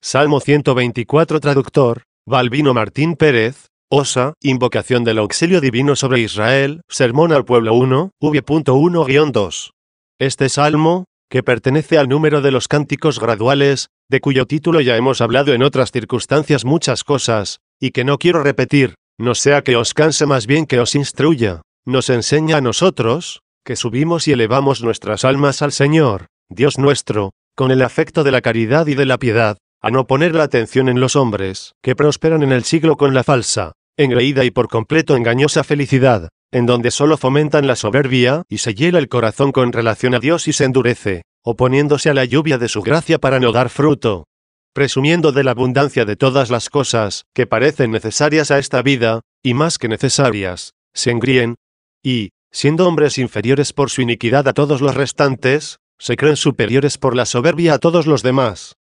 Salmo 124 Traductor, Balbino Martín Pérez, Osa, Invocación del Auxilio Divino sobre Israel, Sermón al Pueblo 1, v.1-2. Este salmo, que pertenece al número de los cánticos graduales, de cuyo título ya hemos hablado en otras circunstancias muchas cosas, y que no quiero repetir, no sea que os canse, más bien que os instruya, nos enseña a nosotros, que subimos y elevamos nuestras almas al Señor, Dios nuestro, con el afecto de la caridad y de la piedad, a no poner la atención en los hombres, que prosperan en el siglo con la falsa, engreída y por completo engañosa felicidad, en donde solo fomentan la soberbia y se hiela el corazón con relación a Dios y se endurece, oponiéndose a la lluvia de su gracia para no dar fruto. Presumiendo de la abundancia de todas las cosas que parecen necesarias a esta vida, y más que necesarias, se engríen, y, siendo hombres inferiores por su iniquidad a todos los restantes, se creen superiores por la soberbia a todos los demás.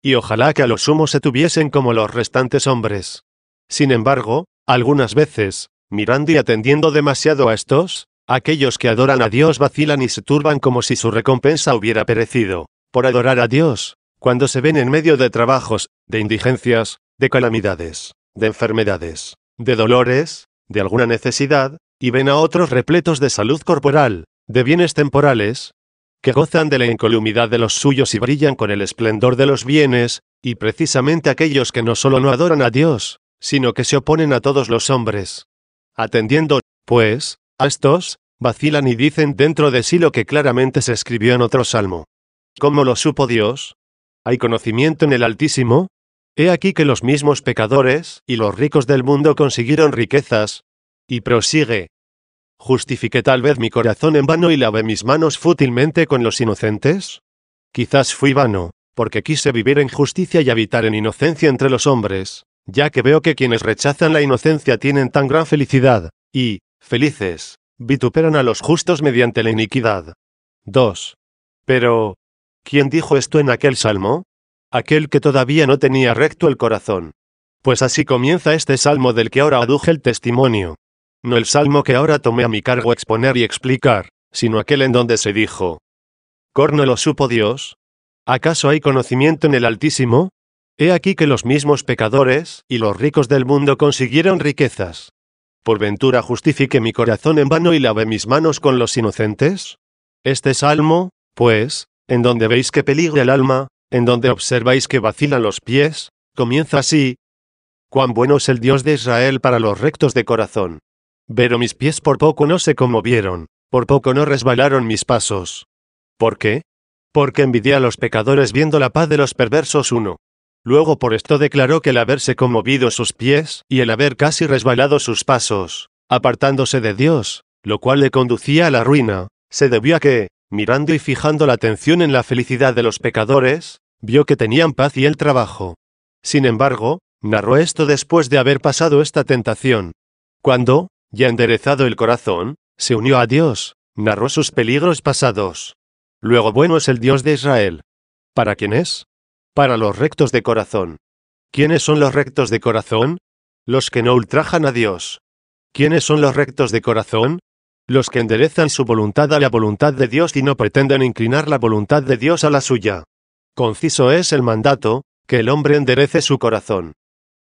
Y ojalá que a lo sumo se tuviesen como los restantes hombres. Sin embargo, algunas veces, mirando y atendiendo demasiado a estos, aquellos que adoran a Dios vacilan y se turban como si su recompensa hubiera perecido, por adorar a Dios, cuando se ven en medio de trabajos, de indigencias, de calamidades, de enfermedades, de dolores, de alguna necesidad, y ven a otros repletos de salud corporal, de bienes temporales, que gozan de la incolumidad de los suyos y brillan con el esplendor de los bienes, y precisamente aquellos que no solo no adoran a Dios, sino que se oponen a todos los hombres. Atendiendo, pues, a estos, vacilan y dicen dentro de sí lo que claramente se escribió en otro salmo. ¿Cómo lo supo Dios? ¿Hay conocimiento en el Altísimo? He aquí que los mismos pecadores y los ricos del mundo consiguieron riquezas. Y prosigue. ¿Justifiqué tal vez mi corazón en vano y lavé mis manos fútilmente con los inocentes? Quizás fui vano, porque quise vivir en justicia y habitar en inocencia entre los hombres, ya que veo que quienes rechazan la inocencia tienen tan gran felicidad, y, felices, vituperan a los justos mediante la iniquidad. 2. Pero, ¿quién dijo esto en aquel salmo? Aquel que todavía no tenía recto el corazón. Pues así comienza este salmo del que ahora aduje el testimonio. No el salmo que ahora tomé a mi cargo exponer y explicar, sino aquel en donde se dijo: ¿Corno lo supo Dios? ¿Acaso hay conocimiento en el Altísimo? He aquí que los mismos pecadores y los ricos del mundo consiguieron riquezas. ¿Por ventura justifiqué mi corazón en vano y lavé mis manos con los inocentes? Este salmo, pues, en donde veis que peligra el alma, en donde observáis que vacilan los pies, comienza así: Cuán bueno es el Dios de Israel para los rectos de corazón. Pero mis pies por poco no se conmovieron, por poco no resbalaron mis pasos. ¿Por qué? Porque envidié a los pecadores viendo la paz de los perversos. 1. Luego por esto declaró que el haberse conmovido sus pies, y el haber casi resbalado sus pasos, apartándose de Dios, lo cual le conducía a la ruina, se debió a que, mirando y fijando la atención en la felicidad de los pecadores, vio que tenían paz y el trabajo. Sin embargo, narró esto después de haber pasado esta tentación. Cuando, ya enderezado el corazón, se unió a Dios, narró sus peligros pasados. Luego bueno es el Dios de Israel. ¿Para quién es? Para los rectos de corazón. ¿Quiénes son los rectos de corazón? Los que no ultrajan a Dios. ¿Quiénes son los rectos de corazón? Los que enderezan su voluntad a la voluntad de Dios y no pretenden inclinar la voluntad de Dios a la suya. Conciso es el mandato, que el hombre enderece su corazón.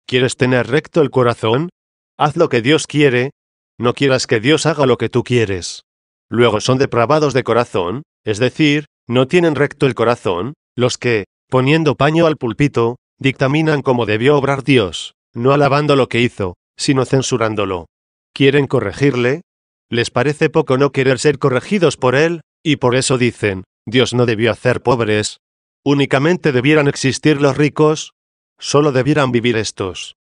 ¿Quieres tener recto el corazón? Haz lo que Dios quiere. No quieras que Dios haga lo que tú quieres. Luego son depravados de corazón, es decir, no tienen recto el corazón, los que, poniendo paño al púlpito, dictaminan cómo debió obrar Dios, no alabando lo que hizo, sino censurándolo. ¿Quieren corregirle? Les parece poco no querer ser corregidos por él, y por eso dicen: Dios no debió hacer pobres. Únicamente debieran existir los ricos. Solo debieran vivir estos.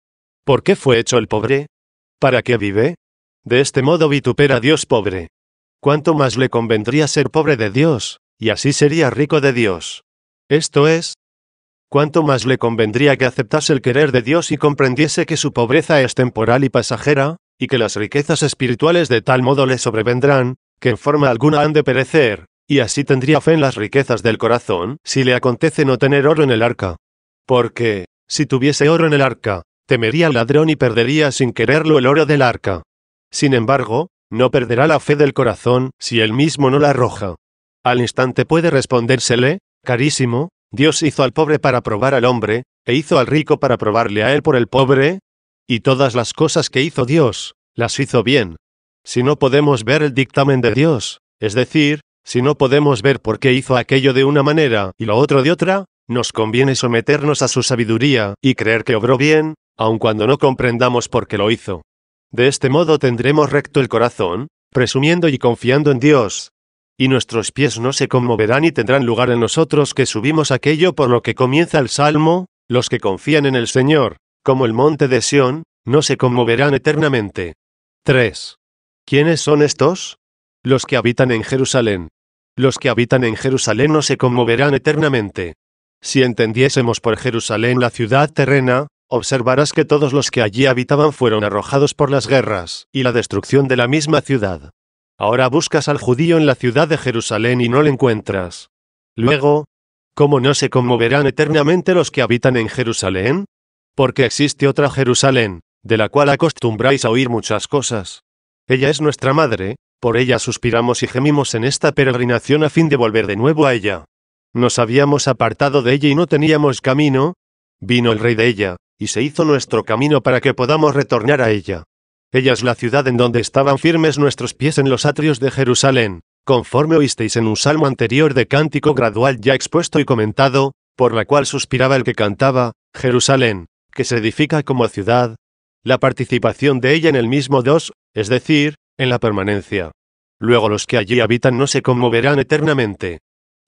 ¿Por qué fue hecho el pobre? ¿Para qué vive? De este modo vitupera a Dios pobre. ¿Cuánto más le convendría ser pobre de Dios, y así sería rico de Dios? Esto es, ¿cuánto más le convendría que aceptase el querer de Dios y comprendiese que su pobreza es temporal y pasajera, y que las riquezas espirituales de tal modo le sobrevendrán, que en forma alguna han de perecer, y así tendría fe en las riquezas del corazón, si le acontece no tener oro en el arca? Porque, si tuviese oro en el arca, temería al ladrón y perdería sin quererlo el oro del arca. Sin embargo, no perderá la fe del corazón si él mismo no la arroja. Al instante puede respondérsele: carísimo, Dios hizo al pobre para probar al hombre, e hizo al rico para probarle a él por el pobre, y todas las cosas que hizo Dios, las hizo bien. Si no podemos ver el dictamen de Dios, es decir, si no podemos ver por qué hizo aquello de una manera y lo otro de otra, nos conviene someternos a su sabiduría y creer que obró bien, aun cuando no comprendamos por qué lo hizo. De este modo tendremos recto el corazón, presumiendo y confiando en Dios. Y nuestros pies no se conmoverán y tendrán lugar en nosotros que subimos aquello por lo que comienza el Salmo, los que confían en el Señor, como el monte de Sión, no se conmoverán eternamente. 3. ¿Quiénes son estos? Los que habitan en Jerusalén. Los que habitan en Jerusalén no se conmoverán eternamente. Si entendiésemos por Jerusalén la ciudad terrena, observarás que todos los que allí habitaban fueron arrojados por las guerras y la destrucción de la misma ciudad. Ahora buscas al judío en la ciudad de Jerusalén y no le encuentras. Luego, ¿cómo no se conmoverán eternamente los que habitan en Jerusalén? Porque existe otra Jerusalén, de la cual acostumbráis a oír muchas cosas. Ella es nuestra madre, por ella suspiramos y gemimos en esta peregrinación a fin de volver de nuevo a ella. Nos habíamos apartado de ella y no teníamos camino. Vino el rey de ella, y se hizo nuestro camino para que podamos retornar a ella. Ella es la ciudad en donde estaban firmes nuestros pies en los atrios de Jerusalén, conforme oísteis en un salmo anterior de cántico gradual ya expuesto y comentado, por la cual suspiraba el que cantaba, Jerusalén, que se edifica como ciudad. La participación de ella en el mismo Dios, es decir, en la permanencia. Luego los que allí habitan no se conmoverán eternamente.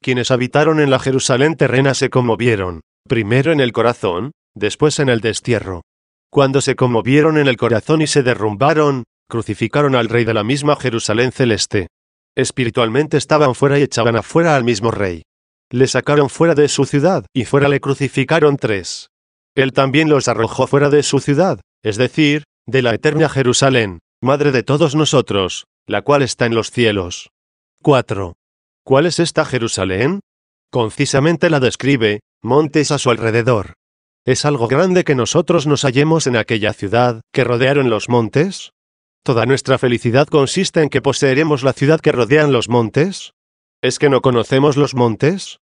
Quienes habitaron en la Jerusalén terrena se conmovieron, primero en el corazón, después en el destierro. Cuando se conmovieron en el corazón y se derrumbaron, crucificaron al rey de la misma Jerusalén celeste. Espiritualmente estaban fuera y echaban afuera al mismo rey. Le sacaron fuera de su ciudad y fuera le crucificaron 3. Él también los arrojó fuera de su ciudad, es decir, de la eterna Jerusalén, madre de todos nosotros, la cual está en los cielos. 4. ¿Cuál es esta Jerusalén? Concisamente la describe, montes a su alrededor. ¿Es algo grande que nosotros nos hallemos en aquella ciudad que rodearon los montes? ¿Toda nuestra felicidad consiste en que poseeremos la ciudad que rodean los montes? ¿Es que no conocemos los montes?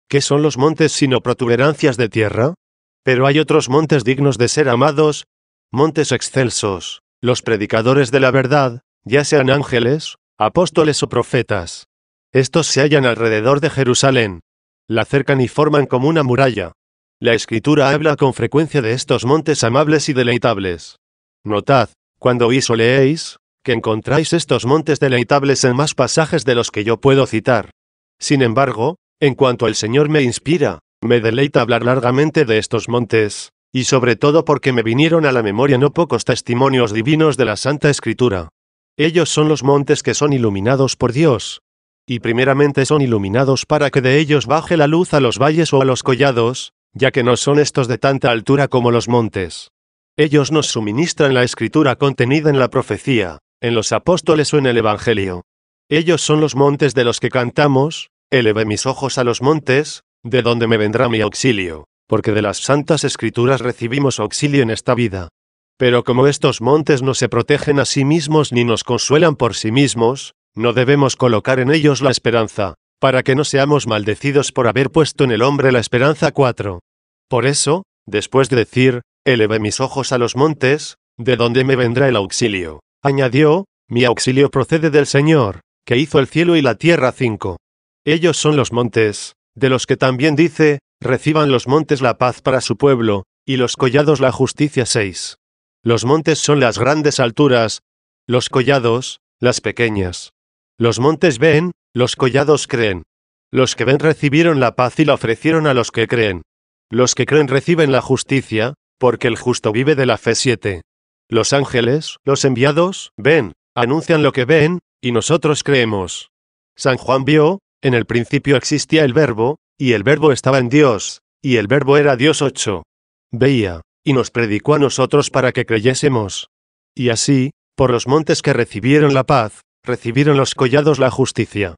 ¿Qué son los montes sino protuberancias de tierra? Pero hay otros montes dignos de ser amados, montes excelsos, los predicadores de la verdad, ya sean ángeles, apóstoles o profetas. Estos se hallan alrededor de Jerusalén. La cercan y forman como una muralla. La Escritura habla con frecuencia de estos montes amables y deleitables. Notad, cuando oís o leéis, que encontráis estos montes deleitables en más pasajes de los que yo puedo citar. Sin embargo, en cuanto el Señor me inspira, me deleita hablar largamente de estos montes, y sobre todo porque me vinieron a la memoria no pocos testimonios divinos de la Santa Escritura. Ellos son los montes que son iluminados por Dios. Y primeramente son iluminados para que de ellos baje la luz a los valles o a los collados, ya que no son estos de tanta altura como los montes. Ellos nos suministran la escritura contenida en la profecía, en los apóstoles o en el Evangelio. Ellos son los montes de los que cantamos, elevé mis ojos a los montes, de donde me vendrá mi auxilio, porque de las santas escrituras recibimos auxilio en esta vida. Pero como estos montes no se protegen a sí mismos ni nos consuelan por sí mismos, no debemos colocar en ellos la esperanza, para que no seamos maldecidos por haber puesto en el hombre la esperanza. 4. Por eso, después de decir, elevé mis ojos a los montes, de donde me vendrá el auxilio, añadió, mi auxilio procede del Señor, que hizo el cielo y la tierra. 5. Ellos son los montes, de los que también dice, reciban los montes la paz para su pueblo, y los collados la justicia. 6. Los montes son las grandes alturas, los collados, las pequeñas. Los montes ven, los collados creen. Los que ven recibieron la paz y la ofrecieron a los que creen. Los que creen reciben la justicia, porque el justo vive de la fe. 7. Los ángeles, los enviados, ven, anuncian lo que ven, y nosotros creemos. San Juan vio, en el principio existía el Verbo, y el Verbo estaba en Dios, y el Verbo era Dios. 8. Veía, y nos predicó a nosotros para que creyésemos. Y así, por los montes que recibieron la paz, recibieron los collados la justicia.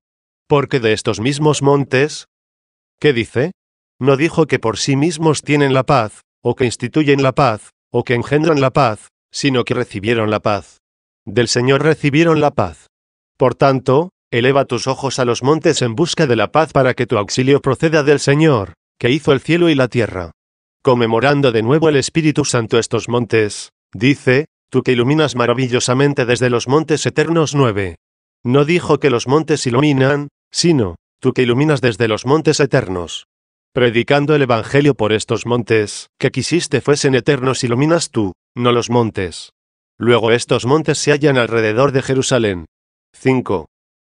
Porque de estos mismos montes, ¿qué dice? No dijo que por sí mismos tienen la paz, o que instituyen la paz, o que engendran la paz, sino que recibieron la paz. Del Señor recibieron la paz. Por tanto, eleva tus ojos a los montes en busca de la paz para que tu auxilio proceda del Señor, que hizo el cielo y la tierra. conmemorando de nuevo el Espíritu Santo estos montes, dice, tú que iluminas maravillosamente desde los montes eternos 9. No dijo que los montes iluminan, sino, tú que iluminas desde los montes eternos. Predicando el Evangelio por estos montes, que quisiste fuesen eternos iluminas tú, no los montes. Luego estos montes se hallan alrededor de Jerusalén. 5.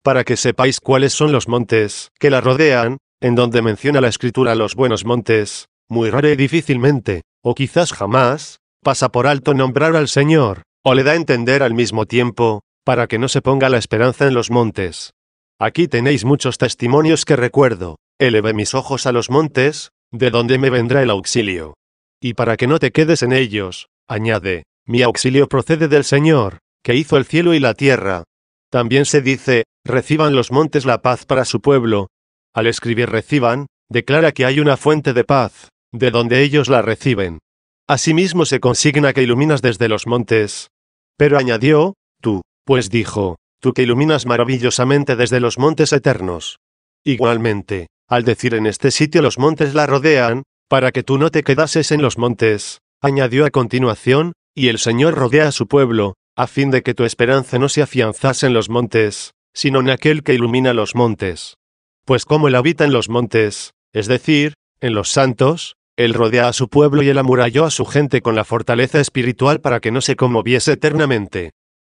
Para que sepáis cuáles son los montes que la rodean, en donde menciona la Escritura los buenos montes, muy rara y difícilmente, o quizás jamás, pasa por alto nombrar al Señor, o le da a entender al mismo tiempo, para que no se ponga la esperanza en los montes. Aquí tenéis muchos testimonios que recuerdo, elevé mis ojos a los montes, de donde me vendrá el auxilio. Y para que no te quedes en ellos, añade, mi auxilio procede del Señor, que hizo el cielo y la tierra. También se dice, reciban los montes la paz para su pueblo. Al escribir reciban, declara que hay una fuente de paz, de donde ellos la reciben. Asimismo se consigna que iluminas desde los montes. Pero añadió, tú, pues dijo, tú que iluminas maravillosamente desde los montes eternos. Igualmente, al decir en este sitio los montes la rodean, para que tú no te quedases en los montes, añadió a continuación, y el Señor rodea a su pueblo, a fin de que tu esperanza no se afianzase en los montes, sino en aquel que ilumina los montes. Pues como él habita en los montes, es decir, en los santos, él rodea a su pueblo y él amuralló a su gente con la fortaleza espiritual para que no se conmoviese eternamente.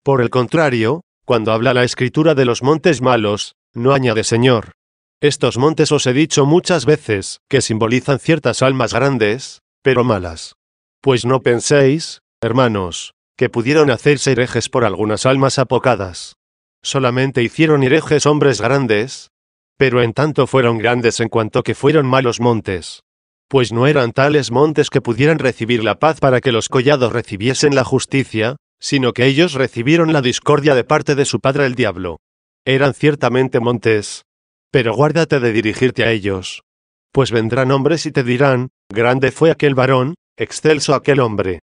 Por el contrario, cuando habla la Escritura de los montes malos, no añade Señor. Estos montes os he dicho muchas veces, que simbolizan ciertas almas grandes, pero malas. Pues no penséis, hermanos, que pudieron hacerse herejes por algunas almas apocadas. Solamente hicieron herejes hombres grandes, pero en tanto fueron grandes en cuanto que fueron malos montes. Pues no eran tales montes que pudieran recibir la paz para que los collados recibiesen la justicia, sino que ellos recibieron la discordia de parte de su padre el diablo. Eran ciertamente montes, pero guárdate de dirigirte a ellos. Pues vendrán hombres y te dirán, grande fue aquel varón, excelso aquel hombre.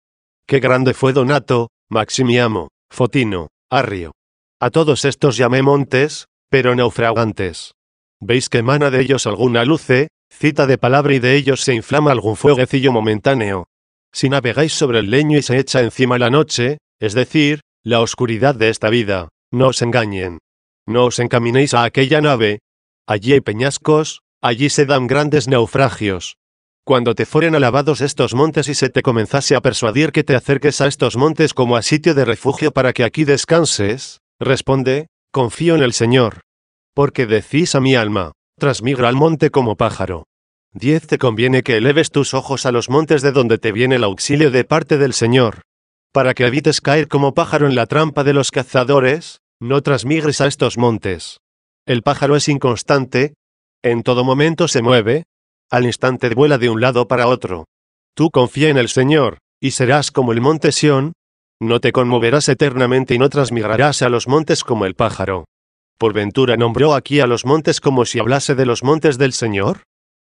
Qué grande fue Donato, Maximiano, Fotino, Arrio. A todos estos llamé montes, pero naufragantes. ¿Veis que emana de ellos alguna luce, cita de palabra y de ellos se inflama algún fueguecillo momentáneo? Si navegáis sobre el leño y se echa encima la noche, es decir, la oscuridad de esta vida, no os engañen. No os encaminéis a aquella nave. Allí hay peñascos, allí se dan grandes naufragios. Cuando te fueren alabados estos montes y se te comenzase a persuadir que te acerques a estos montes como a sitio de refugio para que aquí descanses, responde, confío en el Señor. Porque decís a mi alma, transmigra al monte como pájaro. 10 Te conviene que eleves tus ojos a los montes de donde te viene el auxilio de parte del Señor. Para que evites caer como pájaro en la trampa de los cazadores, no transmigres a estos montes. El pájaro es inconstante, en todo momento se mueve, al instante vuela de un lado para otro. Tú confía en el Señor, y serás como el monte Sión, no te conmoverás eternamente y no transmigrarás a los montes como el pájaro. ¿Por ventura nombró aquí a los montes como si hablase de los montes del Señor?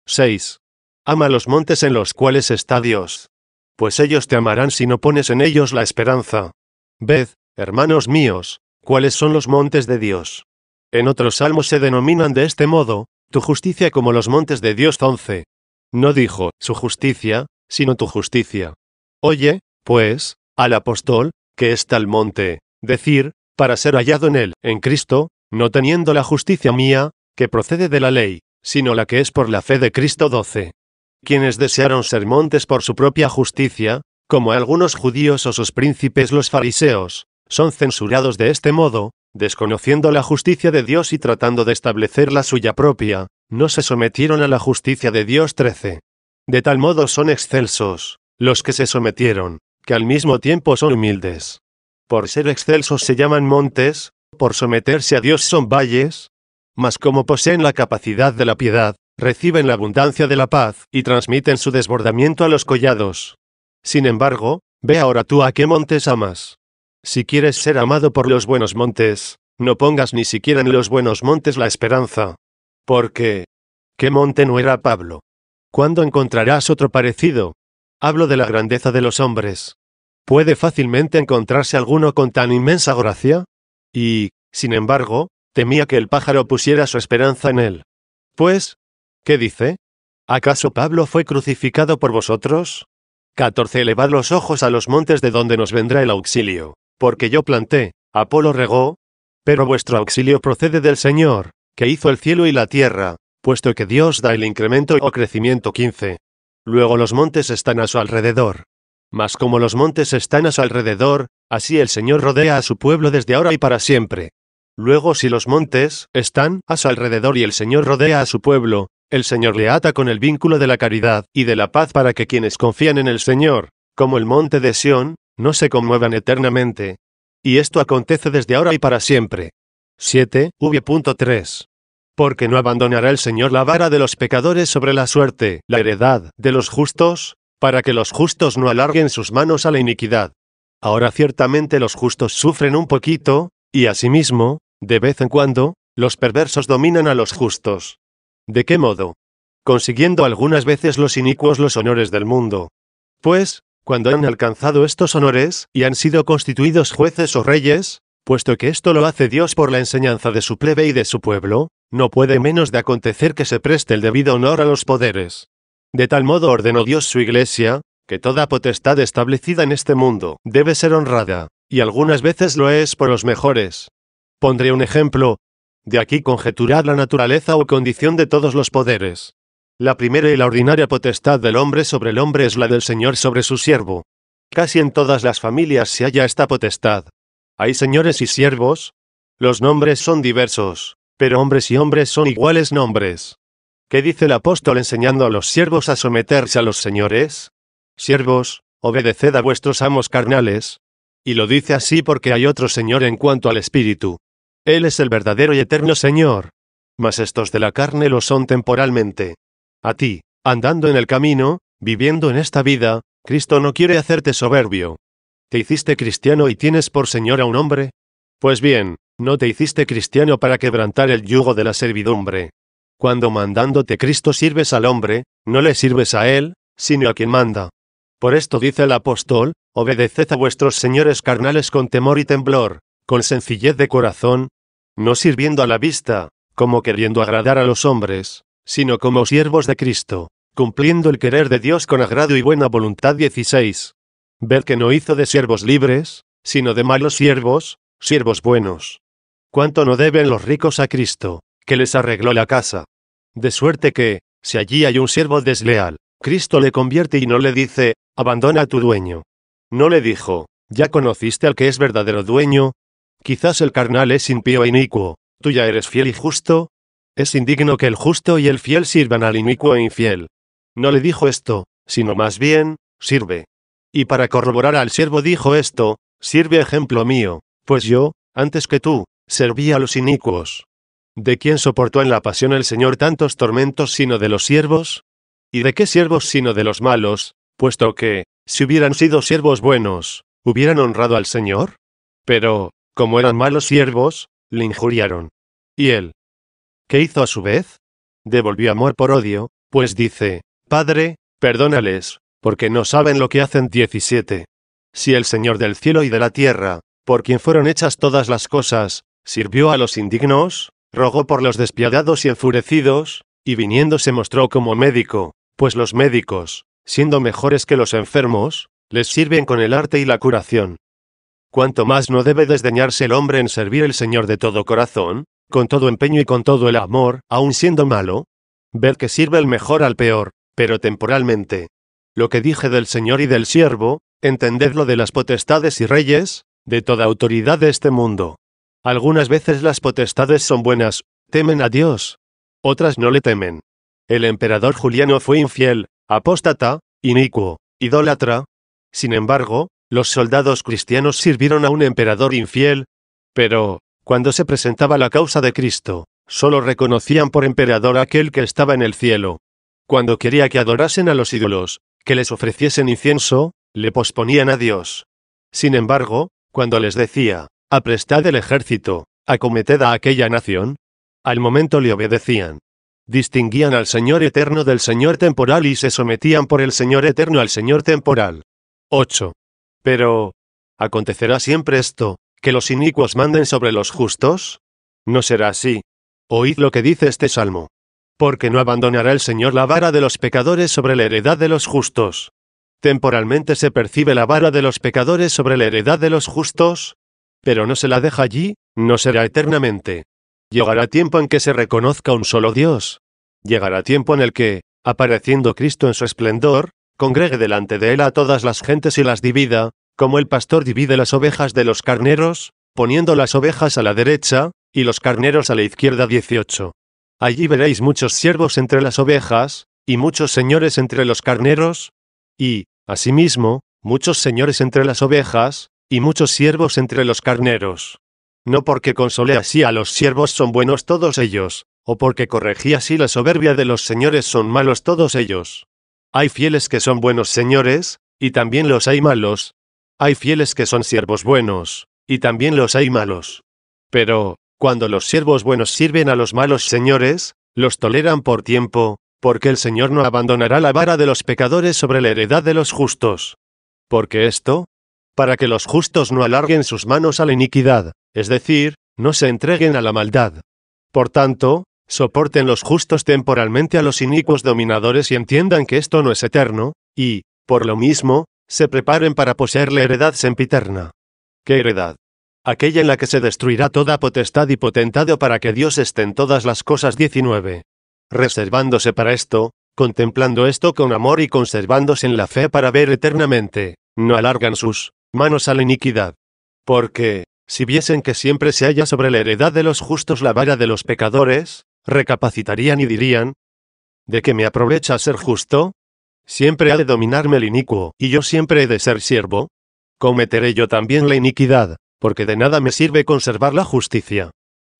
6. Ama los montes en los cuales está Dios. Pues ellos te amarán si no pones en ellos la esperanza. Ved, hermanos míos, cuáles son los montes de Dios. En otros salmos se denominan de este modo, tu justicia como los montes de Dios. 11. No dijo, su justicia, sino tu justicia. Oye, pues, al apóstol, que es tal monte, decir, para ser hallado en él, en Cristo, no teniendo la justicia mía, que procede de la ley, sino la que es por la fe de Cristo. 12. Quienes desearon ser montes por su propia justicia, como algunos judíos o sus príncipes los fariseos, son censurados de este modo, desconociendo la justicia de Dios y tratando de establecer la suya propia, no se sometieron a la justicia de Dios. 13. De tal modo son excelsos, los que se sometieron, que al mismo tiempo son humildes. Por ser excelsos se llaman montes, por someterse a Dios son valles, mas como poseen la capacidad de la piedad, reciben la abundancia de la paz y transmiten su desbordamiento a los collados. Sin embargo, ve ahora tú a qué montes amas. Si quieres ser amado por los buenos montes, no pongas ni siquiera en los buenos montes la esperanza. Porque, ¿qué monte no era Pablo? ¿Cuándo encontrarás otro parecido? Hablo de la grandeza de los hombres. ¿Puede fácilmente encontrarse alguno con tan inmensa gracia? Y, sin embargo, temía que el pájaro pusiera su esperanza en él. Pues, ¿qué dice? ¿Acaso Pablo fue crucificado por vosotros? 14. Elevad los ojos a los montes de donde nos vendrá el auxilio. Porque yo planté, Apolo regó, pero vuestro auxilio procede del Señor, que hizo el cielo y la tierra, puesto que Dios da el incremento o crecimiento. 15. Luego los montes están a su alrededor. Mas como los montes están a su alrededor, así el Señor rodea a su pueblo desde ahora y para siempre. Luego si los montes están a su alrededor y el Señor rodea a su pueblo, el Señor le ata con el vínculo de la caridad y de la paz para que quienes confían en el Señor, como el monte de Sión, no se conmuevan eternamente. Y esto acontece desde ahora y para siempre. 7. V.3. Porque no abandonará el Señor la vara de los pecadores sobre la suerte, la heredad de los justos, para que los justos no alarguen sus manos a la iniquidad. Ahora ciertamente los justos sufren un poquito, y asimismo, de vez en cuando, los perversos dominan a los justos. ¿De qué modo? Consiguiendo algunas veces los inicuos los honores del mundo. Pues, cuando han alcanzado estos honores, y han sido constituidos jueces o reyes, puesto que esto lo hace Dios por la enseñanza de su plebe y de su pueblo, no puede menos de acontecer que se preste el debido honor a los poderes. De tal modo ordenó Dios su iglesia, que toda potestad establecida en este mundo debe ser honrada, y algunas veces lo es por los mejores. Pondré un ejemplo. De aquí conjeturad la naturaleza o condición de todos los poderes. La primera y la ordinaria potestad del hombre sobre el hombre es la del Señor sobre su siervo. Casi en todas las familias se halla esta potestad. Hay señores y siervos. Los nombres son diversos, pero hombres y hombres son iguales nombres. ¿Qué dice el apóstol enseñando a los siervos a someterse a los señores? Siervos, obedeced a vuestros amos carnales. Y lo dice así porque hay otro Señor en cuanto al Espíritu. Él es el verdadero y eterno Señor. Mas estos de la carne lo son temporalmente. A ti, andando en el camino, viviendo en esta vida, Cristo no quiere hacerte soberbio. ¿Te hiciste cristiano y tienes por Señor a un hombre? Pues bien, no te hiciste cristiano para quebrantar el yugo de la servidumbre. Cuando mandándote Cristo sirves al hombre, no le sirves a él, sino a quien manda. Por esto dice el apóstol, obedeced a vuestros señores carnales con temor y temblor, con sencillez de corazón, no sirviendo a la vista, como queriendo agradar a los hombres, sino como siervos de Cristo, cumpliendo el querer de Dios con agrado y buena voluntad. 16. Ved que no hizo de siervos libres, sino de malos siervos, siervos buenos. ¿Cuánto no deben los ricos a Cristo, que les arregló la casa? De suerte que, si allí hay un siervo desleal, Cristo le convierte y no le dice, abandona a tu dueño. No le dijo, ¿ya conociste al que es verdadero dueño? Quizás el carnal es impío e inicuo, tú ya eres fiel y justo. Es indigno que el justo y el fiel sirvan al inicuo e infiel. No le dijo esto, sino más bien, sirve. Y para corroborar al siervo dijo esto, sirve ejemplo mío, pues yo, antes que tú, serví a los inicuos. ¿De quién soportó en la pasión el Señor tantos tormentos sino de los siervos? ¿Y de qué siervos sino de los malos, puesto que, si hubieran sido siervos buenos, hubieran honrado al Señor? Pero, como eran malos siervos, le injuriaron. ¿Y él? ¿Qué hizo a su vez? Devolvió amor por odio, pues dice, Padre, perdónales, porque no saben lo que hacen. 17. Si el Señor del cielo y de la tierra, por quien fueron hechas todas las cosas, sirvió a los indignos, rogó por los despiadados y enfurecidos, y viniendo se mostró como médico, pues los médicos, siendo mejores que los enfermos, les sirven con el arte y la curación. ¿Cuánto más no debe desdeñarse el hombre en servir al Señor de todo corazón, con todo empeño y con todo el amor, aun siendo malo? Ved que sirve el mejor al peor, pero temporalmente. Lo que dije del Señor y del siervo, entendedlo de las potestades y reyes, de toda autoridad de este mundo. Algunas veces las potestades son buenas, temen a Dios. Otras no le temen. El emperador Juliano fue infiel, apóstata, inicuo, idólatra. Sin embargo, los soldados cristianos sirvieron a un emperador infiel, pero, cuando se presentaba la causa de Cristo, solo reconocían por emperador a aquel que estaba en el cielo. Cuando quería que adorasen a los ídolos, que les ofreciesen incienso, le posponían a Dios. Sin embargo, cuando les decía, aprestad el ejército, acometed a aquella nación, al momento le obedecían. Distinguían al Señor eterno del Señor temporal y se sometían por el Señor eterno al Señor temporal. 8. Pero, ¿acontecerá siempre esto, que los inicuos manden sobre los justos? No será así. Oíd lo que dice este salmo. Porque no abandonará el Señor la vara de los pecadores sobre la heredad de los justos. Temporalmente se percibe la vara de los pecadores sobre la heredad de los justos, pero no se la deja allí, no será eternamente. Llegará tiempo en que se reconozca un solo Dios. Llegará tiempo en el que, apareciendo Cristo en su esplendor, congregue delante de él a todas las gentes y las divida, como el pastor divide las ovejas de los carneros, poniendo las ovejas a la derecha, y los carneros a la izquierda. 18. Allí veréis muchos siervos entre las ovejas, y muchos señores entre los carneros, y, asimismo, muchos señores entre las ovejas, y muchos siervos entre los carneros. No porque console así a los siervos son buenos todos ellos, o porque corregí así la soberbia de los señores son malos todos ellos. Hay fieles que son buenos señores, y también los hay malos. Hay fieles que son siervos buenos, y también los hay malos. Pero, cuando los siervos buenos sirven a los malos señores, los toleran por tiempo, porque el Señor no abandonará la vara de los pecadores sobre la heredad de los justos. Porque esto, para que los justos no alarguen sus manos a la iniquidad, es decir, no se entreguen a la maldad. Por tanto, soporten los justos temporalmente a los inicuos dominadores y entiendan que esto no es eterno, y, por lo mismo, se preparen para poseer la heredad sempiterna. ¿Qué heredad? Aquella en la que se destruirá toda potestad y potentado para que Dios esté en todas las cosas. 19. Reservándose para esto, contemplando esto con amor y conservándose en la fe para ver eternamente, no alargan sus manos a la iniquidad. Porque, si viesen que siempre se halla sobre la heredad de los justos la vara de los pecadores, recapacitarían y dirían: ¿de qué me aprovecha ser justo? Siempre ha de dominarme el inicuo, y yo siempre he de ser siervo. Cometeré yo también la iniquidad, porque de nada me sirve conservar la justicia.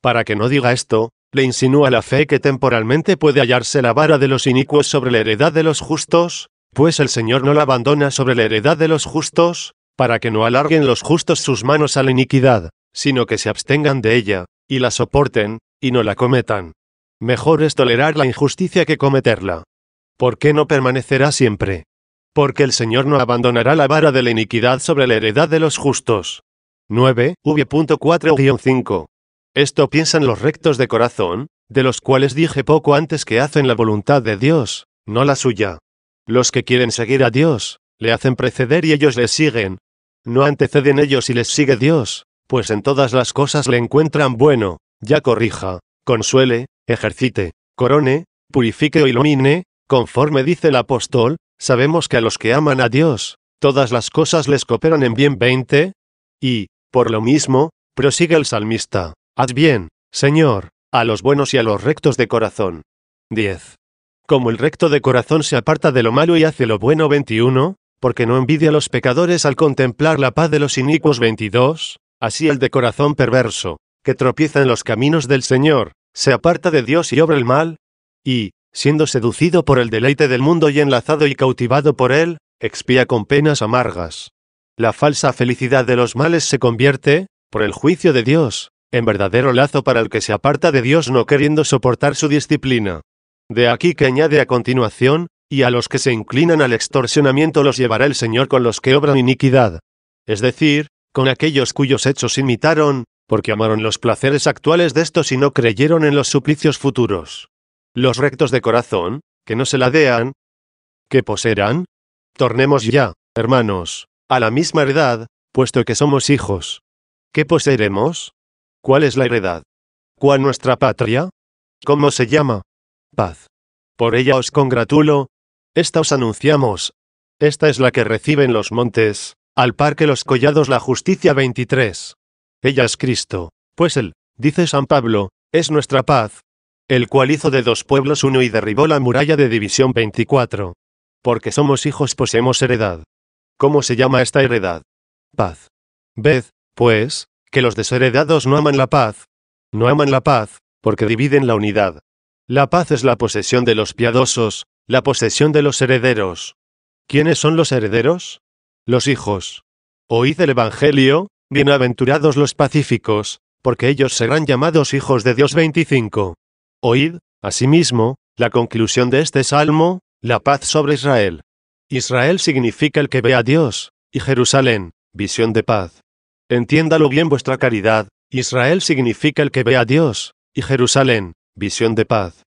Para que no diga esto, le insinúa la fe que temporalmente puede hallarse la vara de los inicuos sobre la heredad de los justos, pues el Señor no la abandona sobre la heredad de los justos, para que no alarguen los justos sus manos a la iniquidad, sino que se abstengan de ella, y la soporten, y no la cometan. Mejor es tolerar la injusticia que cometerla. ¿Por qué no permanecerá siempre? Porque el Señor no abandonará la vara de la iniquidad sobre la heredad de los justos. 9. V.4-5. Esto piensan los rectos de corazón, de los cuales dije poco antes que hacen la voluntad de Dios, no la suya. Los que quieren seguir a Dios, le hacen preceder y ellos les siguen. No anteceden ellos y les sigue Dios, pues en todas las cosas le encuentran bueno, ya corrija, consuele, ejercite, corone, purifique o ilumine, conforme dice el apóstol, sabemos que a los que aman a Dios, todas las cosas les cooperan en bien. 20. Y, por lo mismo, prosigue el salmista: haz bien, Señor, a los buenos y a los rectos de corazón. 10. Como el recto de corazón se aparta de lo malo y hace lo bueno. 21. Porque no envidia a los pecadores al contemplar la paz de los inicuos. 22. Así el de corazón perverso, que tropieza en los caminos del Señor, se aparta de Dios y obra el mal, y, siendo seducido por el deleite del mundo y enlazado y cautivado por él, expía con penas amargas. La falsa felicidad de los males se convierte, por el juicio de Dios, en verdadero lazo para el que se aparta de Dios no queriendo soportar su disciplina. De aquí que añade a continuación: y a los que se inclinan al extorsionamiento los llevará el Señor con los que obran iniquidad. Es decir, con aquellos cuyos hechos imitaron, porque amaron los placeres actuales de estos y no creyeron en los suplicios futuros. Los rectos de corazón, que no se ladean, ¿qué poseerán? Tornemos ya, hermanos, a la misma heredad, puesto que somos hijos. ¿Qué poseeremos? ¿Cuál es la heredad? ¿Cuál nuestra patria? ¿Cómo se llama? Paz. Por ella os congratulo. Esta os anunciamos. Esta es la que reciben los montes, al par que los collados la justicia. 23. Ella es Cristo, pues Él, dice San Pablo, es nuestra paz, el cual hizo de dos pueblos uno y derribó la muralla de división. 24. Porque somos hijos poseemos heredad. ¿Cómo se llama esta heredad? Paz. Ved, pues, que los desheredados no aman la paz. No aman la paz, porque dividen la unidad. La paz es la posesión de los piadosos, la posesión de los herederos. ¿Quiénes son los herederos? Los hijos. Oíd el Evangelio: bienaventurados los pacíficos, porque ellos serán llamados hijos de Dios. 25. Oíd, asimismo, la conclusión de este salmo: la paz sobre Israel. Israel significa el que ve a Dios, y Jerusalén, visión de paz. Entiéndalo bien vuestra caridad: Israel significa el que ve a Dios, y Jerusalén, visión de paz.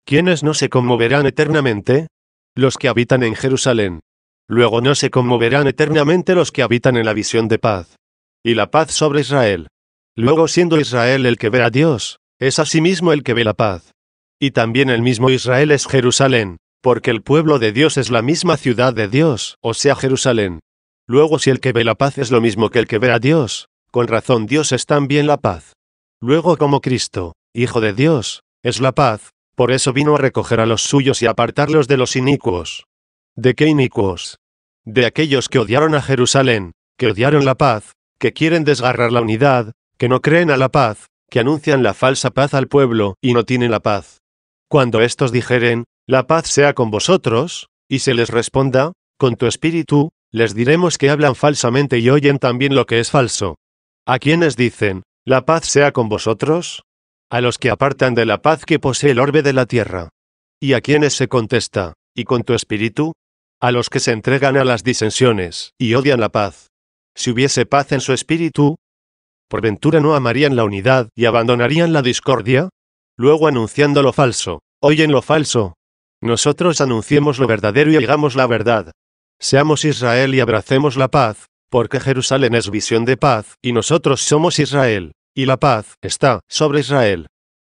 ¿Quiénes no se conmoverán eternamente? Los que habitan en Jerusalén. Luego no se conmoverán eternamente los que habitan en la visión de paz. Y la paz sobre Israel. Luego siendo Israel el que ve a Dios, es asimismo el que ve la paz. Y también el mismo Israel es Jerusalén, porque el pueblo de Dios es la misma ciudad de Dios, o sea Jerusalén. Luego si el que ve la paz es lo mismo que el que ve a Dios, con razón Dios es también la paz. Luego como Cristo, Hijo de Dios, es la paz, por eso vino a recoger a los suyos y apartarlos de los inicuos. ¿De qué inicuos? De aquellos que odiaron a Jerusalén, que odiaron la paz, que quieren desgarrar la unidad, que no creen a la paz, que anuncian la falsa paz al pueblo y no tienen la paz. Cuando estos dijeren, la paz sea con vosotros, y se les responda, con tu espíritu, les diremos que hablan falsamente y oyen también lo que es falso. ¿A quienes dicen, la paz sea con vosotros? A los que apartan de la paz que posee el orbe de la tierra. ¿Y a quienes se contesta, y con tu espíritu? A los que se entregan a las disensiones, y odian la paz. Si hubiese paz en su espíritu, ¿por ventura no amarían la unidad y abandonarían la discordia? Luego anunciando lo falso, oyen lo falso. Nosotros anunciemos lo verdadero y hagamos la verdad. Seamos Israel y abracemos la paz, porque Jerusalén es visión de paz, y nosotros somos Israel, y la paz está sobre Israel.